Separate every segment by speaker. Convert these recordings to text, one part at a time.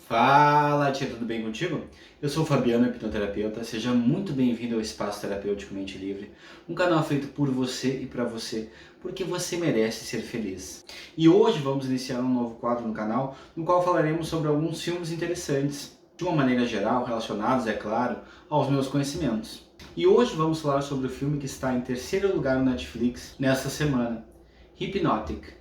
Speaker 1: Fala, tia, tudo bem contigo? Eu sou o Fabiano, hipnoterapeuta. Seja muito bem-vindo ao Espaço Terapêutico Mente Livre, um canal feito por você e para você, porque você merece ser feliz. E hoje vamos iniciar um novo quadro no canal, no qual falaremos sobre alguns filmes interessantes, de uma maneira geral, relacionados, é claro, aos meus conhecimentos. E hoje vamos falar sobre o filme que está em terceiro lugar no Netflix nesta semana, Hypnotic.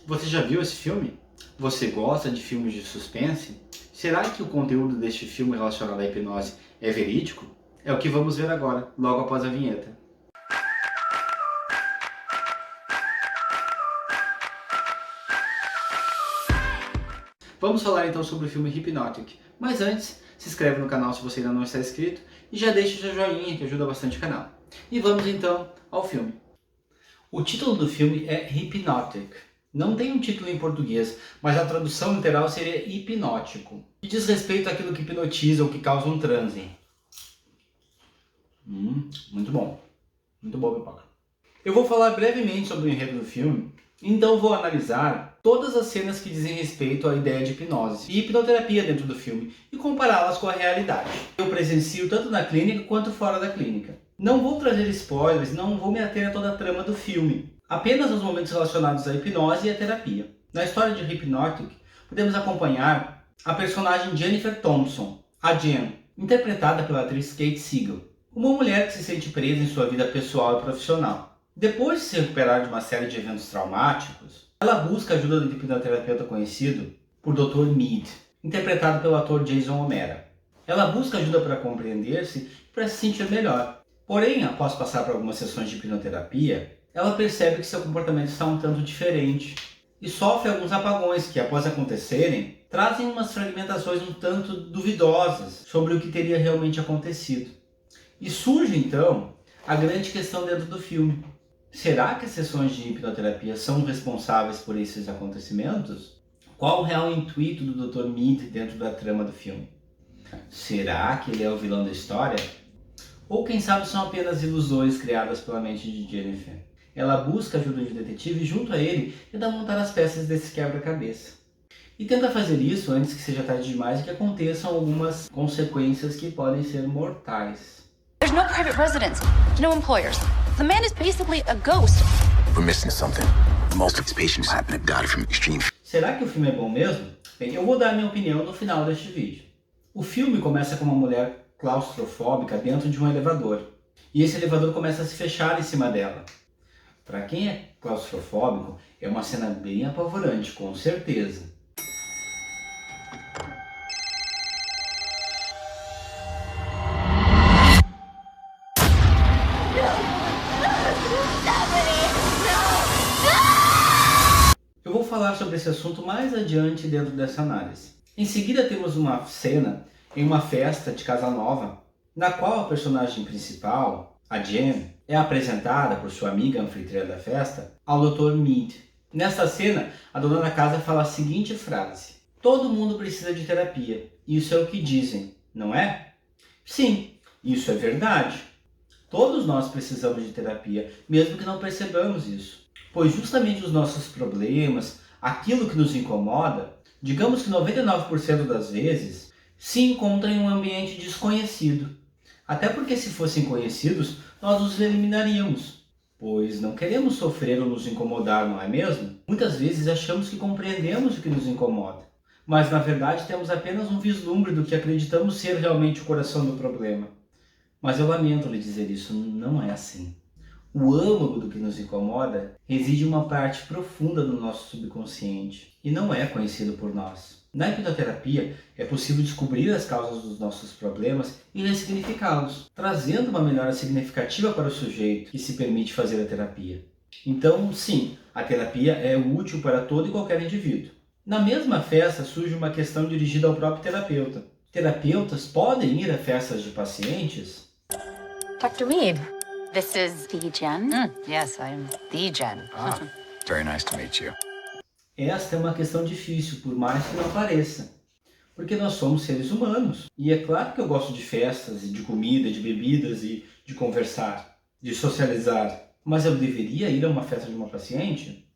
Speaker 1: Você já viu esse filme? Você gosta de filmes de suspense? Será que o conteúdo deste filme relacionado à hipnose é verídico? É o que vamos ver agora, logo após a vinheta. Vamos falar então sobre o filme Hypnotic, mas antes, se inscreve no canal se você ainda não está inscrito e já deixa o seu joinha que ajuda bastante o canal. E vamos então ao filme. O título do filme é Hypnotic. Não tem um título em português, mas a tradução literal seria hipnótico, que diz respeito àquilo que hipnotiza ou que causa um transe. Muito bom. Muito boa pipoca. Eu vou falar brevemente sobre o enredo do filme, então vou analisar todas as cenas que dizem respeito à ideia de hipnose e hipnoterapia dentro do filme e compará-las com a realidade. Eu presencio tanto na clínica quanto fora da clínica. Não vou trazer spoilers, não vou me ater a toda a trama do filme, apenas os momentos relacionados à hipnose e à terapia. Na história de Hypnotic, podemos acompanhar a personagem Jennifer Thompson, a Jen, interpretada pela atriz Kate Siegel, uma mulher que se sente presa em sua vida pessoal e profissional. Depois de se recuperar de uma série de eventos traumáticos, ela busca a ajuda do hipnoterapeuta conhecido por Dr. Mead, interpretado pelo ator Jason O'Mara. Ela busca ajuda para compreender-se e para se sentir melhor. Porém, após passar por algumas sessões de hipnoterapia, ela percebe que seu comportamento está um tanto diferente e sofre alguns apagões que, após acontecerem, trazem umas fragmentações um tanto duvidosas sobre o que teria realmente acontecido. E surge então a grande questão dentro do filme. Será que as sessões de hipnoterapia são responsáveis por esses acontecimentos? Qual o real intuito do Dr. Mead dentro da trama do filme? Será que ele é o vilão da história? Ou quem sabe são apenas ilusões criadas pela mente de Jennifer? Ela busca a ajuda de detetive e junto a ele tenta montar as peças desse quebra-cabeça. E tenta fazer isso antes que seja tarde demais e que aconteçam algumas consequências que podem ser mortais.
Speaker 2: There's no private residence, no employers. The man is basically a ghost.
Speaker 3: We're missing something. Most of these patients happen to die from extreme.
Speaker 1: Será que o filme é bom mesmo? Bem, eu vou dar minha opinião no final deste vídeo. O filme começa com uma mulher claustrofóbica dentro de um elevador. E esse elevador começa a se fechar em cima dela. Para quem é claustrofóbico, é uma cena bem apavorante, com certeza. Eu vou falar sobre esse assunto mais adiante dentro dessa análise. Em seguida temos uma cena em uma festa de casa nova, na qual a personagem principal, a Jen, é apresentada por sua amiga anfitriã da festa ao Dr. Mead. Nesta cena, a dona da casa fala a seguinte frase: todo mundo precisa de terapia, isso é o que dizem, não é? Sim, isso é verdade. Todos nós precisamos de terapia, mesmo que não percebamos isso. Pois justamente os nossos problemas, aquilo que nos incomoda, digamos que 99% das vezes, se encontra em um ambiente desconhecido. Até porque se fossem conhecidos, nós os eliminaríamos, pois não queremos sofrer ou nos incomodar, não é mesmo? Muitas vezes achamos que compreendemos o que nos incomoda, mas na verdade temos apenas um vislumbre do que acreditamos ser realmente o coração do problema. Mas eu lamento lhe dizer isso, não é assim. O âmago do que nos incomoda reside em uma parte profunda do nosso subconsciente e não é conhecido por nós. Na hipnoterapia, é possível descobrir as causas dos nossos problemas e ressignificá-los, trazendo uma melhora significativa para o sujeito que se permite fazer a terapia. Então, sim, a terapia é útil para todo e qualquer indivíduo. Na mesma festa surge uma questão dirigida ao próprio terapeuta. Terapeutas podem ir a festas de pacientes?
Speaker 2: Dr. Mead, this is the Jen? Yes, I'm the Jen.
Speaker 3: Very nice to meet you.
Speaker 1: Esta é uma questão difícil, por mais que não pareça. Porque nós somos seres humanos. E é claro que eu gosto de festas, de comida, de bebidas e de conversar, de socializar. Mas eu deveria ir a uma festa de uma paciente?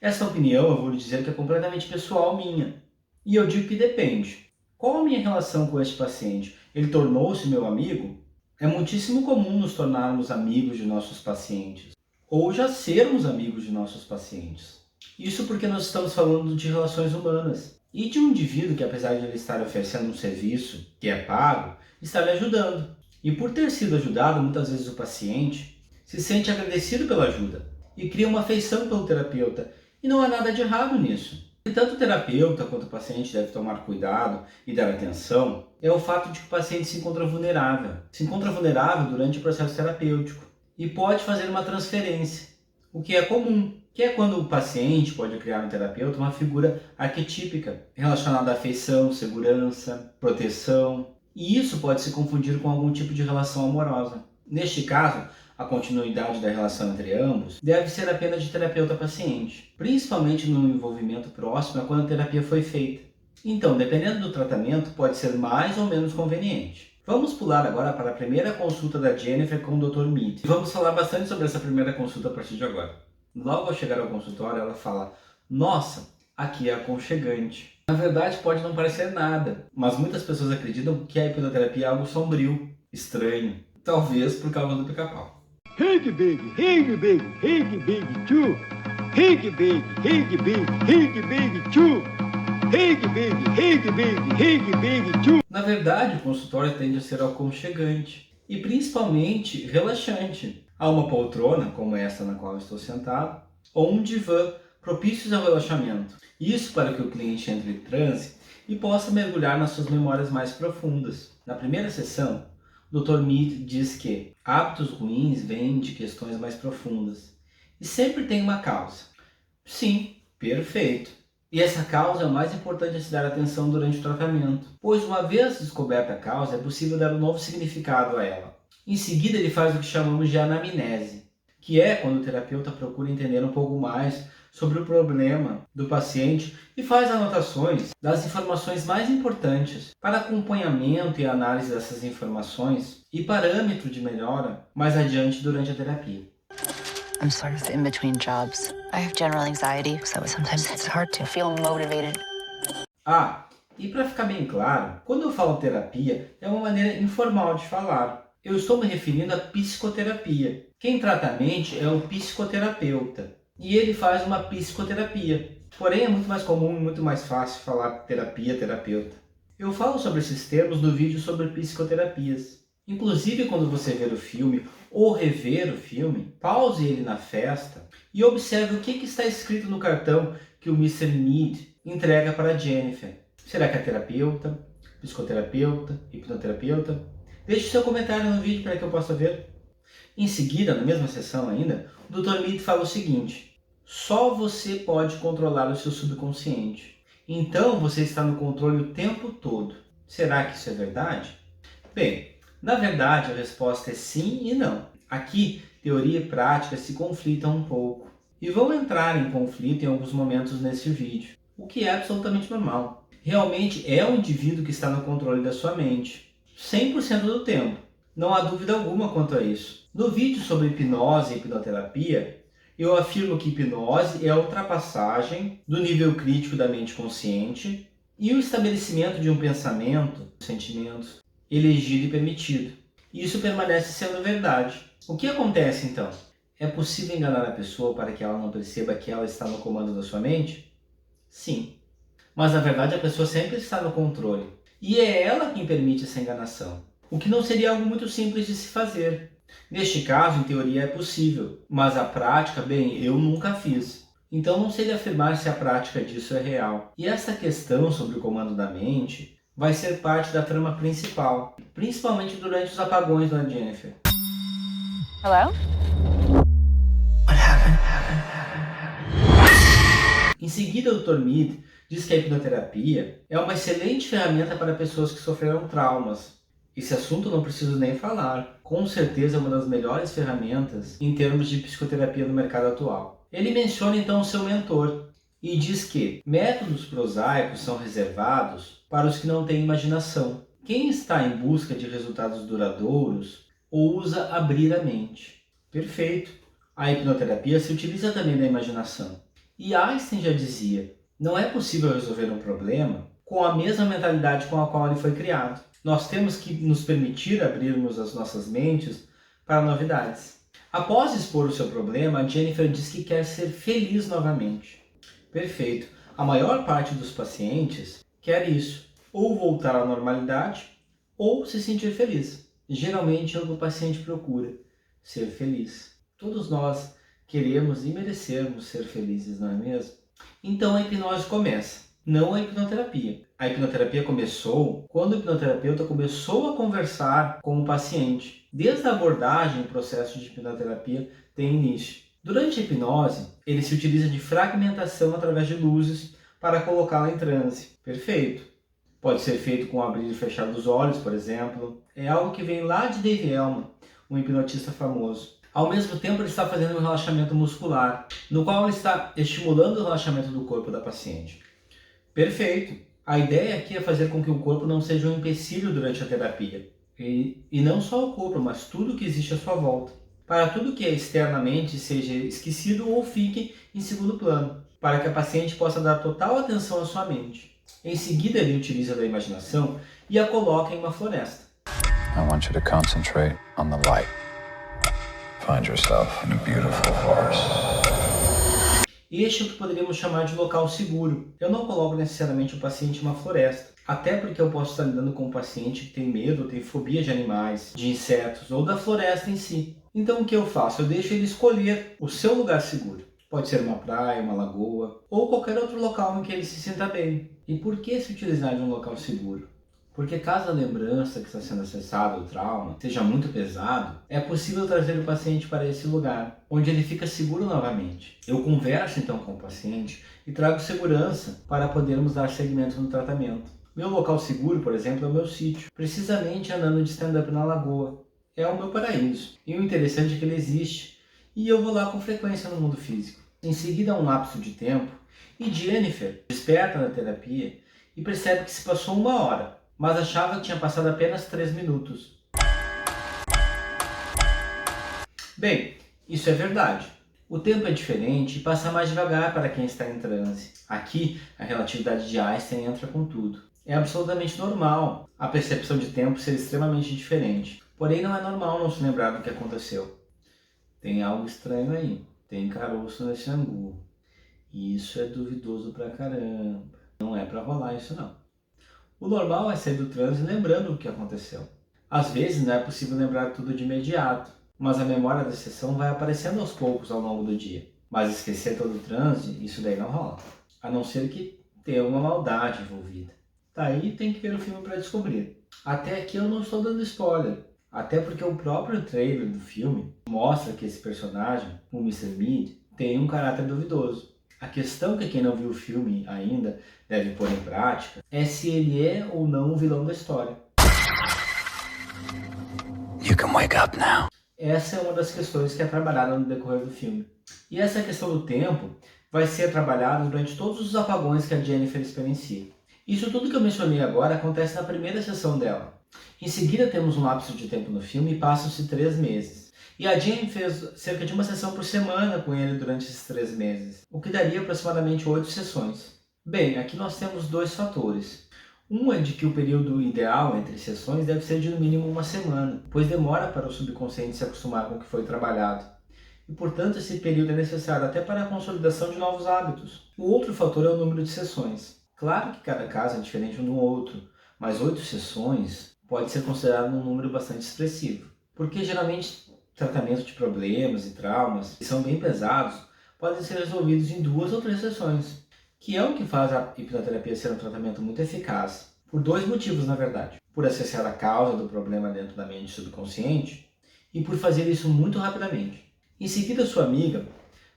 Speaker 1: Essa opinião eu vou lhe dizer que é completamente pessoal minha. E eu digo que depende. Qual a minha relação com este paciente? Ele tornou-se meu amigo? É muitíssimo comum nos tornarmos amigos de nossos pacientes, ou já sermos amigos de nossos pacientes. Isso porque nós estamos falando de relações humanas e de um indivíduo que, apesar de ele estar oferecendo um serviço que é pago, está lhe ajudando. E por ter sido ajudado, muitas vezes o paciente se sente agradecido pela ajuda e cria uma afeição pelo terapeuta, e não há nada de errado nisso. E tanto o terapeuta quanto o paciente deve tomar cuidado e dar atenção é o fato de que o paciente se encontra vulnerável. Se encontra vulnerável durante o processo terapêutico e pode fazer uma transferência, o que é comum, que é quando o paciente pode criar no terapeuta uma figura arquetípica relacionada à afeição, segurança, proteção, e isso pode se confundir com algum tipo de relação amorosa. Neste caso, a continuidade da relação entre ambos deve ser apenas de terapeuta-paciente, principalmente no envolvimento próximo a quando a terapia foi feita. Então, dependendo do tratamento, pode ser mais ou menos conveniente. Vamos pular agora para a primeira consulta da Jennifer com o Dr. Mead. Vamos falar bastante sobre essa primeira consulta a partir de agora. Logo ao chegar ao consultório, ela fala: "Nossa, aqui é aconchegante." Na verdade, pode não parecer nada, mas muitas pessoas acreditam que a hipnoterapia é algo sombrio, estranho, talvez por causa do pica-pau.
Speaker 4: Hig baby, hig baby, hig baby too. Hig baby, hig baby, hig baby too. Hig baby, hig baby, hig baby too.
Speaker 1: Na verdade, o consultório tende a ser aconchegante e principalmente relaxante. Há uma poltrona, como essa na qual eu estou sentado, ou um divã propícios ao relaxamento. Isso para que o cliente entre em transe e possa mergulhar nas suas memórias mais profundas. Na primeira sessão, o Dr. Mead diz que hábitos ruins vêm de questões mais profundas e sempre tem uma causa. Sim, perfeito. E essa causa é o mais importante a se dar atenção durante o tratamento, pois uma vez descoberta a causa, é possível dar um novo significado a ela. Em seguida, ele faz o que chamamos de anamnese, que é quando o terapeuta procura entender um pouco mais sobre o problema do paciente e faz anotações das informações mais importantes para acompanhamento e análise dessas informações e parâmetro de melhora mais adiante durante a terapia.
Speaker 2: I'm sort of in between jobs. I have general anxiety, so sometimes it's hard to feel motivated.
Speaker 1: E para ficar bem claro, quando eu falo terapia, é uma maneira informal de falar. Eu estou me referindo à psicoterapia. Quem trata a mente é o psicoterapeuta. E ele faz uma psicoterapia. Porém, é muito mais comum e muito mais fácil falar terapeuta. Eu falo sobre esses termos no vídeo sobre psicoterapias. Inclusive, quando você ver o filme ou rever o filme, pause ele na festa e observe o que está escrito no cartão que o Mr. Mead entrega para a Jennifer. Será que é terapeuta, psicoterapeuta, hipnoterapeuta? Deixe seu comentário no vídeo para que eu possa ver. Em seguida, na mesma sessão ainda, o Dr. Mead fala o seguinte: só você pode controlar o seu subconsciente. Então você está no controle o tempo todo. Será que isso é verdade? Bem, na verdade a resposta é sim e não. Aqui, teoria e prática se conflitam um pouco e vão entrar em conflito em alguns momentos nesse vídeo, o que é absolutamente normal. Realmente é o indivíduo que está no controle da sua mente, 100% do tempo. Não há dúvida alguma quanto a isso. No vídeo sobre hipnose e hipnoterapia, eu afirmo que hipnose é a ultrapassagem do nível crítico da mente consciente e o estabelecimento de um pensamento, sentimentos, elegido e permitido. E isso permanece sendo verdade. O que acontece então? É possível enganar a pessoa para que ela não perceba que ela está no comando da sua mente? Sim. Mas na verdade a pessoa sempre está no controle. E é ela quem permite essa enganação. O que não seria algo muito simples de se fazer. Neste caso, em teoria, é possível, mas a prática, bem, eu nunca fiz. Então não sei lhe afirmar se a prática disso é real. E essa questão sobre o comando da mente vai ser parte da trama principal, principalmente durante os apagões da Jennifer.
Speaker 2: Hello?
Speaker 3: What happened?
Speaker 1: Em seguida, o Dr. Mead diz que a hipnoterapia é uma excelente ferramenta para pessoas que sofreram traumas. Esse assunto não preciso nem falar. Com certeza é uma das melhores ferramentas em termos de psicoterapia no mercado atual. Ele menciona então o seu mentor e diz que métodos prosaicos são reservados para os que não têm imaginação. Quem está em busca de resultados duradouros ousa abrir a mente. Perfeito! A hipnoterapia se utiliza também da imaginação. E Einstein já dizia, não é possível resolver um problema com a mesma mentalidade com a qual ele foi criado. Nós temos que nos permitir abrirmos as nossas mentes para novidades. Após expor o seu problema, a Jennifer diz que quer ser feliz novamente. Perfeito. A maior parte dos pacientes quer isso, ou voltar à normalidade, ou se sentir feliz. Geralmente é o que o paciente procura, ser feliz. Todos nós queremos e merecemos ser felizes, não é mesmo? Então a hipnose começa, não a hipnoterapia. A hipnoterapia começou quando o hipnoterapeuta começou a conversar com o paciente. Desde a abordagem, o processo de hipnoterapia tem início. Durante a hipnose, ele se utiliza de fragmentação através de luzes para colocá-la em transe. Perfeito. Pode ser feito com abrir e fechar dos olhos, por exemplo. É algo que vem lá de Dave Elman, um hipnotista famoso. Ao mesmo tempo, ele está fazendo um relaxamento muscular, no qual ele está estimulando o relaxamento do corpo da paciente. Perfeito. A ideia aqui é fazer com que o corpo não seja um empecilho durante a terapia. E não só o corpo, mas tudo que existe à sua volta. Para tudo que é externamente seja esquecido ou fique em segundo plano, para que a paciente possa dar total atenção à sua mente. Em seguida, ele utiliza da imaginação e a coloca em uma floresta.
Speaker 3: I want you to concentrate on the light. Find yourself in a beautiful forest.
Speaker 1: Este é o que poderíamos chamar de local seguro. Eu não coloco necessariamente o paciente em uma floresta, até porque eu posso estar lidando com um paciente que tem medo, ou tem fobia de animais, de insetos ou da floresta em si. Então o que eu faço? Eu deixo ele escolher o seu lugar seguro. Pode ser uma praia, uma lagoa ou qualquer outro local em que ele se sinta bem. E por que se utilizar de um local seguro? Porque caso a lembrança que está sendo acessada, o trauma, seja muito pesado, é possível trazer o paciente para esse lugar, onde ele fica seguro novamente. Eu converso então com o paciente e trago segurança para podermos dar seguimento no tratamento. Meu local seguro, por exemplo, é o meu sítio, precisamente andando de stand-up na lagoa. É o meu paraíso. E o interessante é que ele existe, e eu vou lá com frequência no mundo físico. Em seguida, há um lapso de tempo, e Jennifer desperta na terapia e percebe que se passou 1 hora, mas achava que tinha passado apenas 3 minutos. Bem, isso é verdade. O tempo é diferente e passa mais devagar para quem está em transe. Aqui, a relatividade de Einstein entra com tudo. É absolutamente normal a percepção de tempo ser extremamente diferente. Porém, não é normal não se lembrar do que aconteceu. Tem algo estranho aí. Tem caroço nesse angu. E isso é duvidoso pra caramba. Não é pra rolar isso não. O normal é sair do transe lembrando o que aconteceu. Às vezes não é possível lembrar tudo de imediato, mas a memória da sessão vai aparecendo aos poucos ao longo do dia. Mas esquecer todo o transe, isso daí não rola. A não ser que tenha alguma maldade envolvida. Daí tem que ver o filme para descobrir. Até aqui eu não estou dando spoiler. Até porque o próprio trailer do filme mostra que esse personagem, o Mr. Mead, tem um caráter duvidoso. A questão que quem não viu o filme ainda deve pôr em prática é se ele é ou não o vilão da história.
Speaker 3: You can wake up now.
Speaker 1: Essa é uma das questões que é trabalhada no decorrer do filme. E essa questão do tempo vai ser trabalhada durante todos os apagões que a Jennifer experiencia. Isso tudo que eu mencionei agora acontece na primeira sessão dela. Em seguida temos um lapso de tempo no filme e passam-se 3 meses. E a Jane fez cerca de 1 sessão por semana com ele durante esses 3 meses, o que daria aproximadamente 8 sessões. Bem, aqui nós temos 2 fatores. Um é de que o período ideal entre sessões deve ser de no mínimo 1 semana, pois demora para o subconsciente se acostumar com o que foi trabalhado. E portanto esse período é necessário até para a consolidação de novos hábitos. O outro fator é o número de sessões. Claro que cada caso é diferente um do outro, mas 8 sessões pode ser considerado um número bastante expressivo, porque geralmente tratamento de problemas e traumas que são bem pesados podem ser resolvidos em 2 ou 3 sessões, que é o que faz a hipnoterapia ser um tratamento muito eficaz, por 2 motivos na verdade: por acessar a causa do problema dentro da mente subconsciente e por fazer isso muito rapidamente. Em seguida, sua amiga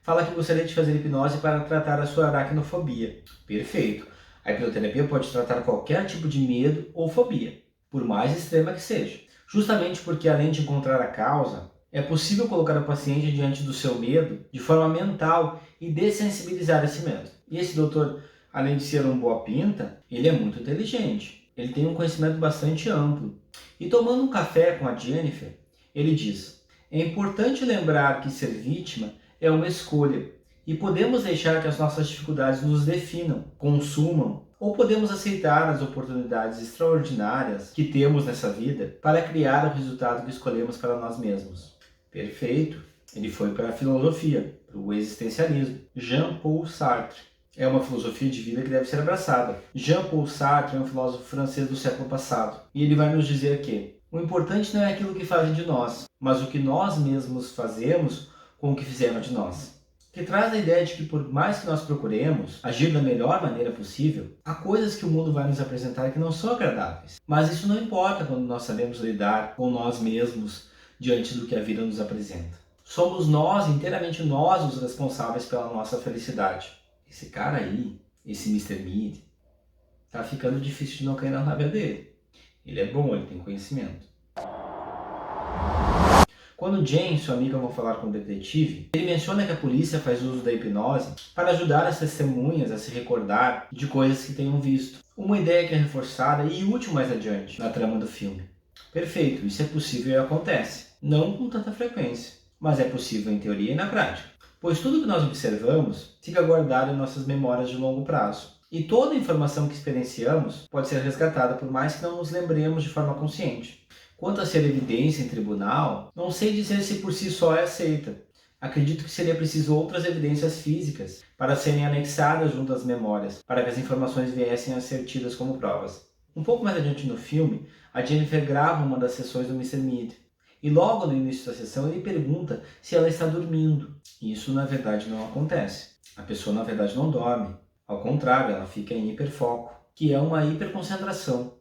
Speaker 1: fala que gostaria de fazer hipnose para tratar a sua aracnofobia. Perfeito! A hipnoterapia pode tratar qualquer tipo de medo ou fobia, por mais extrema que seja. Justamente porque, além de encontrar a causa, é possível colocar o paciente diante do seu medo de forma mental e dessensibilizar esse medo. E esse doutor, além de ser um boa pinta, ele é muito inteligente. Ele tem um conhecimento bastante amplo. E tomando um café com a Jennifer, ele diz: é importante lembrar que ser vítima é uma escolha E podemos deixar que as nossas dificuldades nos definam, consumam, ou podemos aceitar as oportunidades extraordinárias que temos nessa vida para criar o resultado que escolhemos para nós mesmos. Perfeito! Ele foi para a filosofia, para o existencialismo. Jean-Paul Sartre. É uma filosofia de vida que deve ser abraçada. Jean-Paul Sartre é um filósofo francês do século passado. E ele vai nos dizer que o importante não é aquilo que fazem de nós, mas o que nós mesmos fazemos com o que fizeram de nós. Que traz a ideia de que por mais que nós procuremos agir da melhor maneira possível, há coisas que o mundo vai nos apresentar que não são agradáveis. Mas isso não importa quando nós sabemos lidar com nós mesmos diante do que a vida nos apresenta. Somos nós, inteiramente nós, os responsáveis pela nossa felicidade. Esse cara aí, esse Mr. Mead, tá ficando difícil de não cair na lábia dele. Ele é bom, ele tem conhecimento. Quando Jane e sua amiga vão falar com o detetive, ele menciona que a polícia faz uso da hipnose para ajudar as testemunhas a se recordar de coisas que tenham visto. Uma ideia que é reforçada e útil mais adiante na trama do filme. Perfeito, isso é possível e acontece. Não com tanta frequência, mas é possível em teoria e na prática. Pois tudo que nós observamos fica guardado em nossas memórias de longo prazo. E toda a informação que experienciamos pode ser resgatada por mais que não nos lembremos de forma consciente. Quanto a ser evidência em tribunal, não sei dizer se por si só é aceita. Acredito que seria preciso outras evidências físicas para serem anexadas junto às memórias, para que as informações viessem a ser tidas como provas. Um pouco mais adiante no filme, a Jennifer grava uma das sessões do Mr. Mead. E logo no início da sessão ele pergunta se ela está dormindo. E isso na verdade não acontece. A pessoa na verdade não dorme. Ao contrário, ela fica em hiperfoco, que é uma hiperconcentração.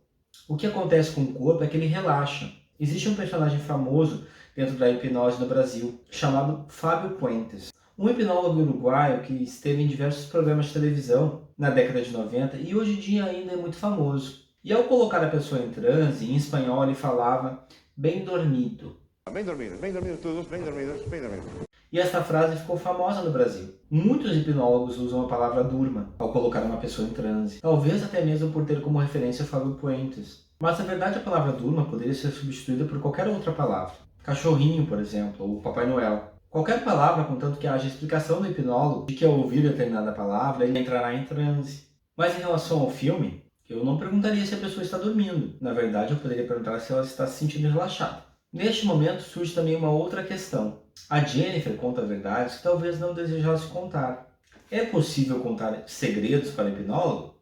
Speaker 1: O que acontece com o corpo é que ele relaxa. Existe um personagem famoso dentro da hipnose no Brasil, chamado Fábio Puentes. Um hipnólogo uruguaio que esteve em diversos programas de televisão na década de 90 e hoje em dia ainda é muito famoso. E ao colocar a pessoa em transe, em espanhol ele falava bem dormido.
Speaker 5: Bem dormidos todos, bem dormidos, bem dormidos.
Speaker 1: E essa frase ficou famosa no Brasil. Muitos hipnólogos usam a palavra durma ao colocar uma pessoa em transe, talvez até mesmo por ter como referência Fábio Puentes. Mas na verdade a palavra durma poderia ser substituída por qualquer outra palavra. Cachorrinho, por exemplo, ou Papai Noel. Qualquer palavra, contanto que haja explicação do hipnólogo de que ao ouvir determinada palavra ele entrará em transe. Mas em relação ao filme, eu não perguntaria se a pessoa está dormindo. Na verdade, eu poderia perguntar se ela está se sentindo relaxada. Neste momento surge também uma outra questão. A Jennifer conta verdades que talvez não desejasse contar. É possível contar segredos para o hipnólogo?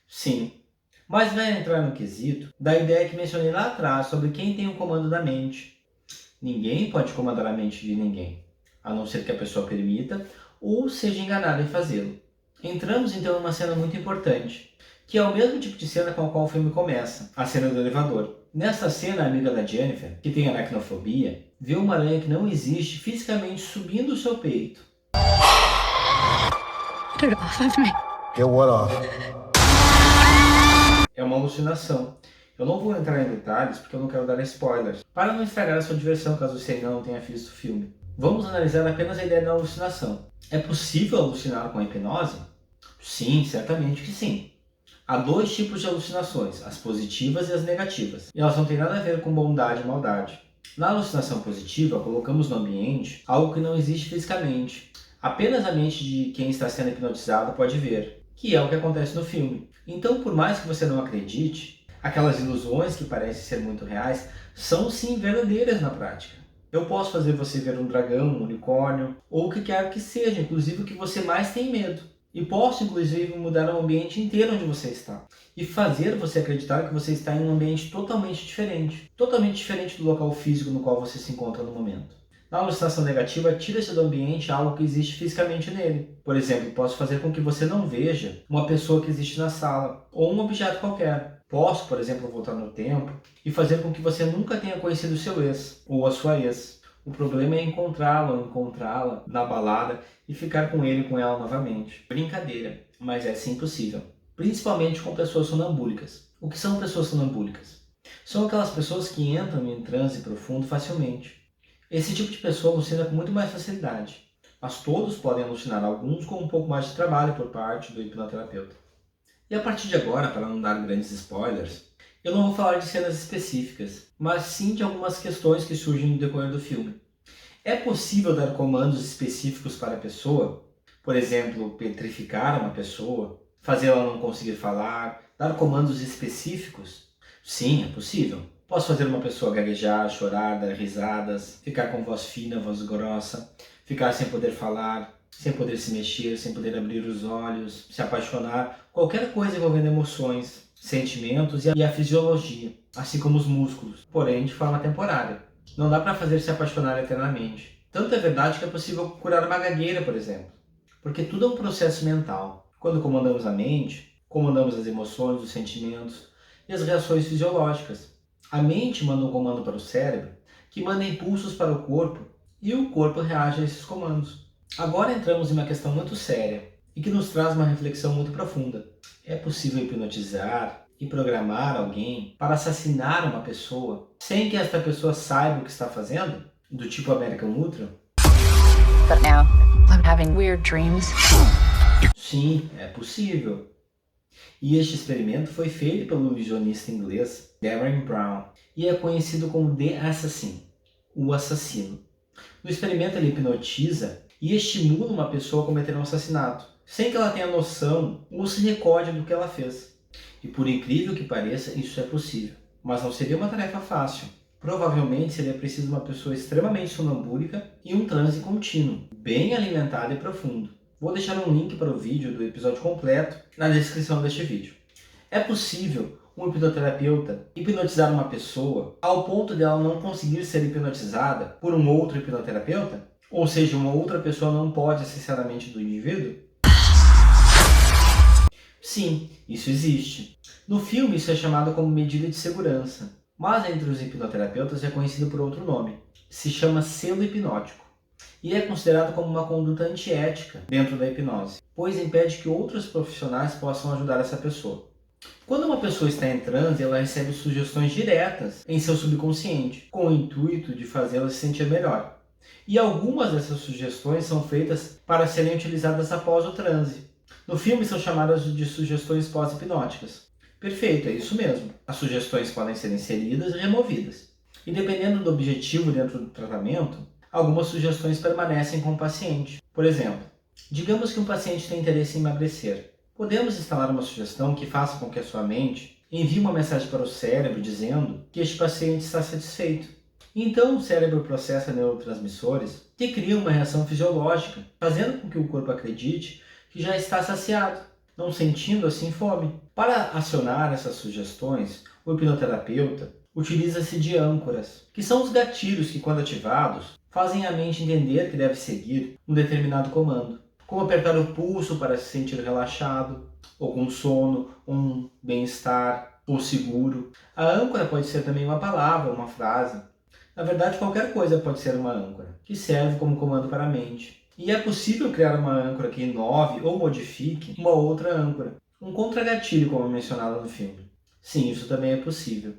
Speaker 1: Sim. Mas vai entrar no quesito da ideia que mencionei lá atrás sobre quem tem o comando da mente. Ninguém pode comandar a mente de ninguém, a não ser que a pessoa permita ou seja enganada em fazê-lo. Entramos então em uma cena muito importante, que é o mesmo tipo de cena com a qual o filme começa, a cena do elevador. Nessa cena, a amiga da Jennifer, que tem aracnofobia, vê uma aranha que não existe fisicamente subindo o seu peito.
Speaker 2: Get it off of me.
Speaker 5: Get what off?
Speaker 1: É uma alucinação. Eu não vou entrar em detalhes porque eu não quero dar spoilers, para não estragar a sua diversão caso você ainda não tenha visto o filme. Vamos analisar apenas a ideia da alucinação. É possível alucinar com a hipnose? Sim, certamente que sim. Há dois tipos de alucinações, as positivas e as negativas, e elas não têm nada a ver com bondade e maldade. Na alucinação positiva, colocamos no ambiente algo que não existe fisicamente. Apenas a mente de quem está sendo hipnotizado pode ver, que é o que acontece no filme. Então, por mais que você não acredite, aquelas ilusões que parecem ser muito reais são sim verdadeiras na prática. Eu posso fazer você ver um dragão, um unicórnio, ou o que quer que seja, inclusive o que você mais tem medo. E posso, inclusive, mudar o ambiente inteiro onde você está. E fazer você acreditar que você está em um ambiente totalmente diferente do local físico no qual você se encontra no momento. Na alucinação negativa, tira-se do ambiente algo que existe fisicamente nele. Por exemplo, posso fazer com que você não veja uma pessoa que existe na sala, ou um objeto qualquer. Posso, por exemplo, voltar no tempo e fazer com que você nunca tenha conhecido o seu ex, ou a sua ex. O problema é encontrá-lo ou encontrá-la na balada e ficar com ele ou com ela novamente. Brincadeira, mas é sim possível. Principalmente com pessoas sonambúlicas. O que são pessoas sonambúlicas? São aquelas pessoas que entram em transe profundo facilmente. Esse tipo de pessoa alucina com muito mais facilidade. Mas todos podem alucinar, alguns com um pouco mais de trabalho por parte do hipnoterapeuta. E a partir de agora, para não dar grandes spoilers, eu não vou falar de cenas específicas, mas sim de algumas questões que surgem no decorrer do filme. É possível dar comandos específicos para a pessoa? Por exemplo, petrificar uma pessoa, fazê-la não conseguir falar, dar comandos específicos. Sim, é possível. Posso fazer uma pessoa gaguejar, chorar, dar risadas, ficar com voz fina, voz grossa, ficar sem poder falar, sem poder se mexer, sem poder abrir os olhos, se apaixonar, qualquer coisa envolvendo emoções, sentimentos e a fisiologia, assim como os músculos, porém de forma temporária. Não dá para fazer se apaixonar eternamente. Tanto é verdade que é possível curar uma gagueira, por exemplo, porque tudo é um processo mental. Quando comandamos a mente, comandamos as emoções, os sentimentos e as reações fisiológicas. A mente manda um comando para o cérebro, que manda impulsos para o corpo, e o corpo reage a esses comandos. Agora entramos em uma questão muito séria e que nos traz uma reflexão muito profunda. É possível hipnotizar e programar alguém para assassinar uma pessoa sem que esta pessoa saiba o que está fazendo? Do tipo American Ultra?
Speaker 2: But now, I'm having weird dreams.
Speaker 1: Sim, é possível. E este experimento foi feito pelo ilusionista inglês Derren Brown e é conhecido como The Assassin, o assassino. No experimento ele hipnotiza e estimula uma pessoa a cometer um assassinato, sem que ela tenha noção ou se recorde do que ela fez. E por incrível que pareça, isso é possível. Mas não seria uma tarefa fácil. Provavelmente seria preciso uma pessoa extremamente sonambúlica e um transe contínuo, bem alimentado e profundo. Vou deixar um link para o vídeo do episódio completo na descrição deste vídeo. É possível um hipnoterapeuta hipnotizar uma pessoa ao ponto de ela não conseguir ser hipnotizada por um outro hipnoterapeuta? Ou seja, uma outra pessoa não pode acessar a mente do indivíduo? Sim, isso existe. No filme isso é chamado como medida de segurança, mas entre os hipnoterapeutas é conhecido por outro nome. Se chama selo hipnótico. E é considerado como uma conduta antiética dentro da hipnose, pois impede que outros profissionais possam ajudar essa pessoa. Quando uma pessoa está em transe, ela recebe sugestões diretas em seu subconsciente, com o intuito de fazê-la se sentir melhor. E algumas dessas sugestões são feitas para serem utilizadas após o transe. No filme são chamadas de sugestões pós-hipnóticas. Perfeito, é isso mesmo. As sugestões podem ser inseridas e removidas. E dependendo do objetivo dentro do tratamento, algumas sugestões permanecem com o paciente. Por exemplo, digamos que um paciente tem interesse em emagrecer. Podemos instalar uma sugestão que faça com que a sua mente envie uma mensagem para o cérebro dizendo que este paciente está satisfeito. Então o cérebro processa neurotransmissores que criam uma reação fisiológica, fazendo com que o corpo acredite que já está saciado, não sentindo assim fome. Para acionar essas sugestões, o hipnoterapeuta utiliza-se de âncoras, que são os gatilhos que, quando ativados, fazem a mente entender que deve seguir um determinado comando, como apertar o pulso para se sentir relaxado, ou com sono, um bem-estar, ou seguro. A âncora pode ser também uma palavra, uma frase. Na verdade, qualquer coisa pode ser uma âncora, que serve como comando para a mente. E é possível criar uma âncora que inove ou modifique uma outra âncora, um contragatilho, como mencionado no filme. Sim, isso também é possível.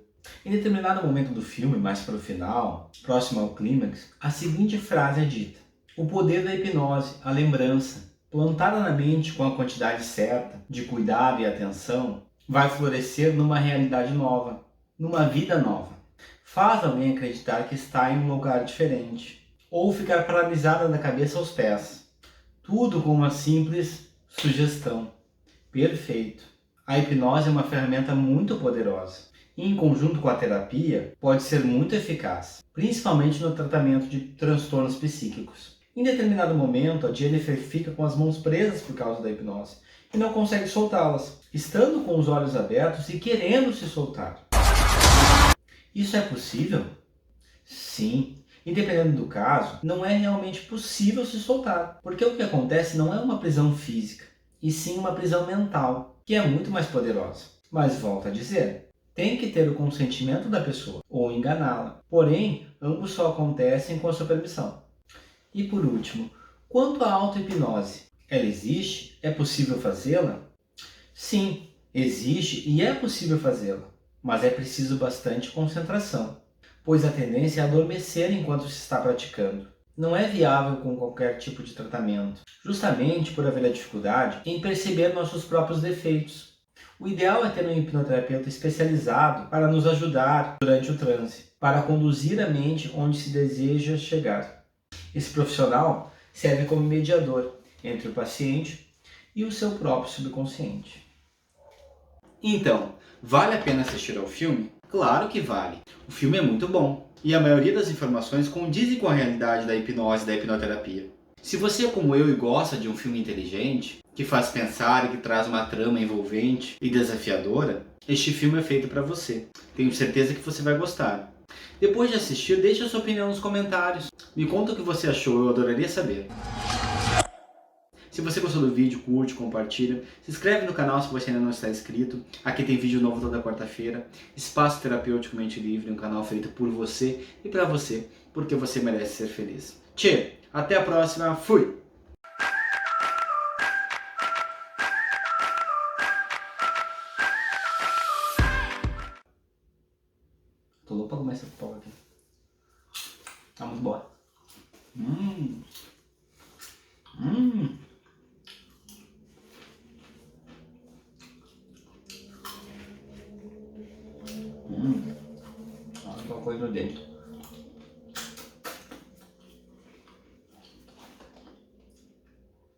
Speaker 1: Em determinado momento do filme, mais para o final, próximo ao clímax, a seguinte frase é dita: o poder da hipnose, a lembrança, plantada na mente com a quantidade certa de cuidado e atenção, vai florescer numa realidade nova, numa vida nova. Faz alguém acreditar que está em um lugar diferente, ou ficar paralisada da cabeça aos pés. Tudo com uma simples sugestão. Perfeito. A hipnose é uma ferramenta muito poderosa. E, em conjunto com a terapia, pode ser muito eficaz, principalmente no tratamento de transtornos psíquicos. Em determinado momento, a Jennifer fica com as mãos presas por causa da hipnose e não consegue soltá-las, estando com os olhos abertos e querendo se soltar. Isso é possível? Sim. E dependendo do caso, não é realmente possível se soltar, porque o que acontece não é uma prisão física, e sim uma prisão mental, que é muito mais poderosa. Mas volto a dizer, tem que ter o consentimento da pessoa, ou enganá-la. Porém, ambos só acontecem com a sua permissão. E por último, quanto à auto-hipnose, ela existe? É possível fazê-la? Sim, existe e é possível fazê-la, mas é preciso bastante concentração, pois a tendência é adormecer enquanto se está praticando. Não é viável com qualquer tipo de tratamento, justamente por haver a dificuldade em perceber nossos próprios defeitos. O ideal é ter um hipnoterapeuta especializado para nos ajudar durante o transe, para conduzir a mente onde se deseja chegar. Esse profissional serve como mediador entre o paciente e o seu próprio subconsciente. Então, vale a pena assistir ao filme? Claro que vale. O filme é muito bom e a maioria das informações condizem com a realidade da hipnose e da hipnoterapia. Se você é como eu e gosta de um filme inteligente, que faz pensar e que traz uma trama envolvente e desafiadora, este filme é feito para você. Tenho certeza que você vai gostar. Depois de assistir, deixe a sua opinião nos comentários. Me conta o que você achou, eu adoraria saber. Se você gostou do vídeo, curte, compartilha. Se inscreve no canal se você ainda não está inscrito. Aqui tem vídeo novo toda quarta-feira. Espaço Terapêutico Mente Livre, um canal feito por você e para você, porque você merece ser feliz. Tchê, até a próxima, fui! Tô louco pra comer essa pipoca aqui. Tá muito boa. Olha uma coisa no dentro.